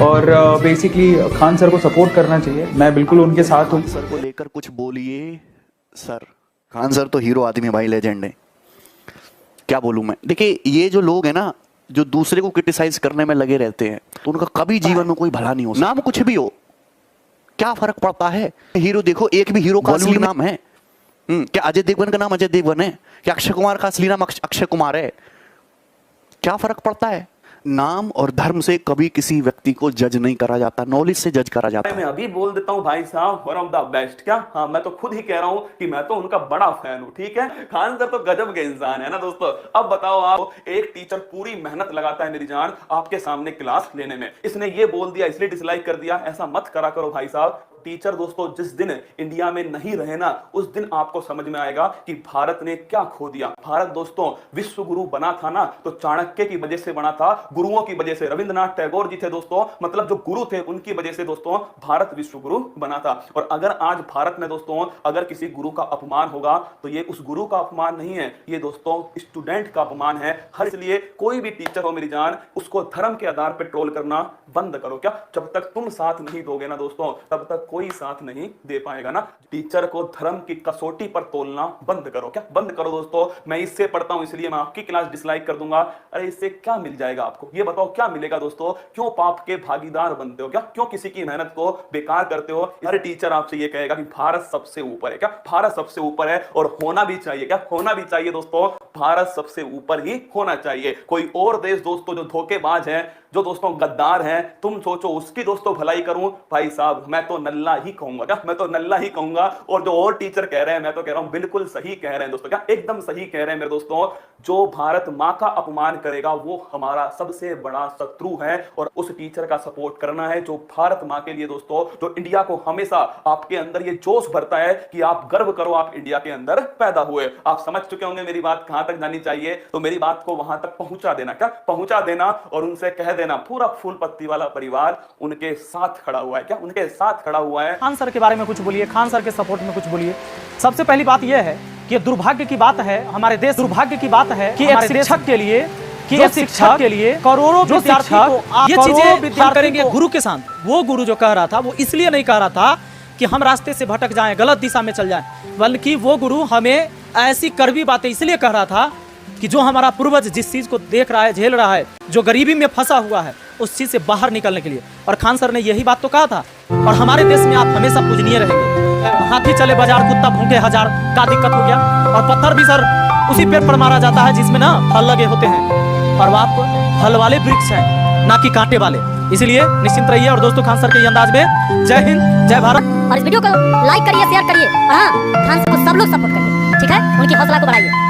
और basically Khan sir को support करना चाहिए, मैं बिल्कुल उनके साथ हूँ। सर को लेकर कुछ बोलिए सर। खान सर तो हीरो आदमी है भाई, लेजेंड है, क्या बोलूं मैं। देखिए ये जो लोग हैं ना, जो दूसरे को क्रिटिसाइज करने में लगे रहते हैं, तो उनका कभी जीवन में कोई भला नहीं हो सकता। नाम कुछ भी हो, क्या फर्क पड़ता है। हीरो देखो, एक भी हीरो का असली नाम है। क्या अजय देवगन का नाम अजय देवगन है? क्या अक्षय कुमार का असली नाम अक्षय कुमार है? क्या फर्क पड़ता है। नाम और धर्म से कभी किसी व्यक्ति को जज नहीं करा जाता, नॉलेज से जज करा जाता है। मैं अभी बोल देता हूं भाई साहब, वन ऑफ द बेस्ट। क्या हाँ, मैं तो खुद ही कह रहा हूं कि मैं तो उनका बड़ा फैन हूं। ठीक है, खान सर तो गजब के इंसान है ना दोस्तों। अब बताओ, आप एक टीचर पूरी मेहनत लगाता है मेरी जान आपके सामने क्लास लेने में, इसने ये बोल दिया इसलिए डिसलाइक कर दिया, ऐसा मत करा करो भाई साहब। टीचर दोस्तों जिस दिन इंडिया में नहीं रहे ना, उस दिन आपको समझ में आएगा कि भारत ने क्या खो दिया। भारत दोस्तों विश्व गुरु बना था ना, तो चाणक्य की वजह से बना था, गुरुओं की वजह से। रविंद्रनाथ टैगोर जी थे दोस्तों, मतलब जो गुरु थे उनकी वजह से दोस्तों भारत विश्व गुरु बना था। और अगर आज भारत में दोस्तों अगर किसी गुरु का अपमान होगा, तो ये उस गुरु का अपमान नहीं है, ये दोस्तों स्टूडेंट का अपमान है। हर इसलिए कोई भी टीचर हो मेरी जान, उसको धर्म के आधार पर ट्रोल करना बंद करो। क्या जब तक तुम साथ नहीं दोगे ना दोस्तों, तब तक कोई साथ नहीं दे पाएगा ना। टीचर को धर्म की कसौटी पर तोलना बंद करो। क्या बंद करो दोस्तों। मैं इससे पढ़ता हूं इसलिए मैं आपकी क्लास डिसलाइक कर दूंगा। अरे इससे क्या मिल जाएगा आपको, ये बताओ क्या मिलेगा दोस्तों। क्यों पाप के भागीदार बनते हो? क्या क्यों किसी की मेहनत को बेकार करते हो? हर टीचर आपसे ये कहेगा कि भारत सबसे ऊपर है। क्या भारत सबसे ऊपर है, और होना भी चाहिए। क्या होना भी चाहिए दोस्तों, भारत सबसे ऊपर ही होना चाहिए। कोई और देश दोस्तों जो धोखेबाज है, जो दोस्तों गद्दार हैं, तुम सोचो उसकी दोस्तों भलाई करूं। भाई साहब मैं तो नल्ला ही कहूंगा। क्या मैं तो नल्ला ही कहूंगा। और जो और टीचर कह रहे हैं, मैं तो कह रहा हूं बिल्कुल सही कह रहे हैं दोस्तों। क्या एकदम सही कह रहे हैं मेरे दोस्तों। जो भारत मां का अपमान करेगा वो हमारा सबसे बड़ा शत्रु है, और उस टीचर का सपोर्ट करना है जो भारत मां के लिए दोस्तों, जो इंडिया को हमेशा आपके अंदर ये जोश भरता है कि आप गर्व करो आप इंडिया के अंदर पैदा हुए। आप समझ चुके होंगे मेरी बात कहां तक जानी चाहिए, तो मेरी बात को वहां तक पहुंचा देना। क्या पहुंचा देना, और उनसे कह देना पूरा फूल पत्ती वाला परिवार उनके साथ खड़ा हुआ है। क्या उनके साथ खड़ा हुआ है। खान सर के बारे में कुछ बोलिए, खान सर के सपोर्ट में कुछ बोलिए। सबसे पहली बात यह है कि दुर्भाग्य की बात है हमारे देश, दुर्भाग्य की बात है कि एक शिक्षक के लिए, कि एक शिक्षक के लिए करोड़ों विद्यार्थी को ये चीजें हम करेंगे गुरु के साथ। वो गुरु जो कह रहा था वो इसलिए नहीं कह रहा था कि हम रास्ते से भटक जाएं, गलत दिशा में चल जाएं, बल्कि वो गुरु हमें ऐसी कड़वी बातें इसलिए कह रहा था कि जो हमारा पूर्वज जिस चीज को देख रहा है, झेल रहा है, जो गरीबी में फंसा हुआ है, उस चीज से बाहर निकलने के लिए। और खान सर ने यही बात तो कहा था। और हमारे देश में आप हमेशा पूजनीय रहेंगे। हाथी चले बाजार, कुत्ता भूखे हजार, क्या दिक्कत हो गया। और पत्थर भी सर उसी पेड़ पर मारा जाता है जिसमें ना फल लगे होते हैं, और आप फल वाले वृक्ष हैं, ना कि कांटे वाले। इसलिए निश्चिंत रहिए। और दोस्तों खान सर के अंदाज में जय हिंद, जय भारत। और इस वीडियो को लाइक करिए, शेयर करिए, और हाँ खान सर को सब लोग सपोर्ट करिए। ठीक है, उनकी हौसला को बढ़ाइए।